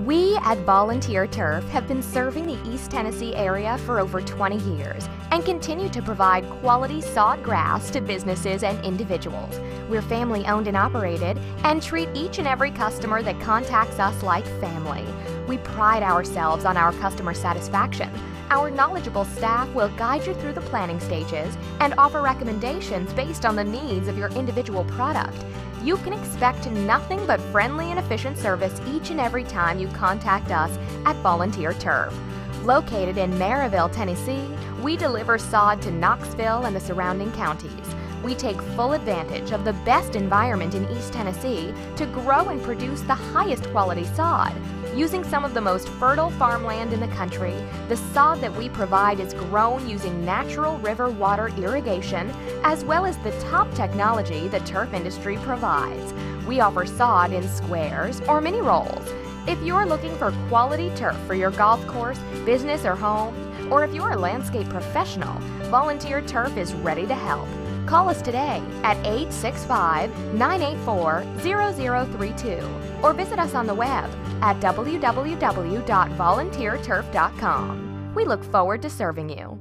We at Volunteer Turf have been serving the East Tennessee area for over 20 years and continue to provide quality sod grass to businesses and individuals. We're family owned and operated and treat each and every customer that contacts us like family. We pride ourselves on our customer satisfaction. Our knowledgeable staff will guide you through the planning stages and offer recommendations based on the needs of your individual product. You can expect nothing but friendly and efficient service each and every time you contact us at Volunteer Turf. Located in Maryville, Tennessee, we deliver sod to Knoxville and the surrounding counties. We take full advantage of the best environment in East Tennessee to grow and produce the highest quality sod. Using some of the most fertile farmland in the country, the sod that we provide is grown using natural river water irrigation, as well as the top technology the turf industry provides. We offer sod in squares or mini rolls. If you're looking for quality turf for your golf course, business, or home, or if you're a landscape professional, Volunteer Turf is ready to help. Call us today at 865-984-0032 or visit us on the web at www.volunteerturf.com. We look forward to serving you.